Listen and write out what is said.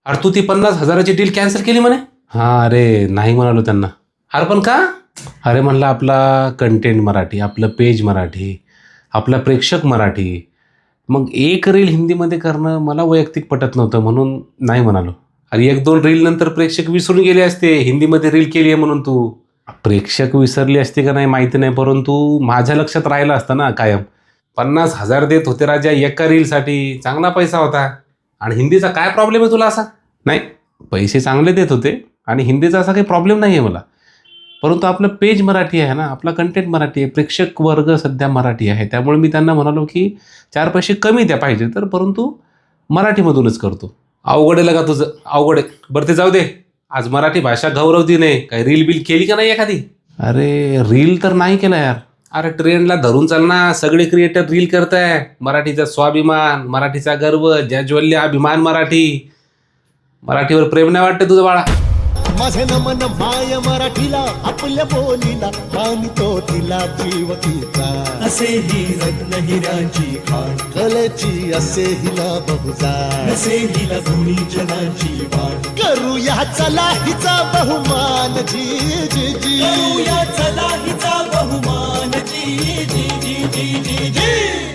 अरे तू ती 50,000ची deal cancel केली म्हणे. हा अरे नाही म्हणालो त्यांना. अरे पण का? अरे म्हणलं आपला कंटेंट मराठी, आपलं पेज मराठी, आपला प्रेक्षक मराठी, मग एक रील हिंदीमध्ये करणं मला वैयक्तिक पटत नव्हतं म्हणून नाही म्हणालो. अरे 1-2 रील नंतर प्रेक्षक विसरून गेले असते हिंदीमध्ये रील केली आहे म्हणून. तू प्रेक्षक विसरली असते का नाही माहिती नाही, परंतु माझ्या लक्षात राहिला असतं ना कायम. 50,000 देत होते राजा एका रीलसाठी, चांगला पैसा होता. आणि हिंदीचा काय प्रॉब्लेम आहे तुला असा? नाही, पैसे चांगले देत होते आणि हिंदीचा असा काही प्रॉब्लेम नाही आहे मला. परंतु आपलं पेज मराठी आहे ना, आपला कंटेंट मराठी आहे, प्रेक्षक वर्ग सध्या मराठी आहे. त्यामुळे मी त्यांना म्हणालो की 4 पैसे कमी द्या पाहिजे तर, परंतु मराठीमधूनच करतो. अवघड आहे का तुझं? अवघड आहे. बरं ते जाऊ दे. आज मराठी भाषा गौरव दिन आहे. काही रील बिल केली का नाही एखादी? अरे रील तर नाही केला यार. अरे ट्रेंडला धरून चाल ना, सगळे क्रिएटर रील करताय. मराठीचा स्वाभिमान, मराठीचा गर्व, ज्याज्वल्य अभिमान मराठी. मराठीवर प्रेम नाही वाटतं तुझं बाळा? माझे नमन माय मराठीला, आपल्या बोलीला मानितो तिला जीव तिचा. असे ही रत्न हिराची खाण, कलेची असे हिला बहुजाण, असे हिला गुणी जनाची वाण. करूया चला हिचा बहुमान जी जी जी. करूया चला हिचा बहुमान जी जी जी जी जी.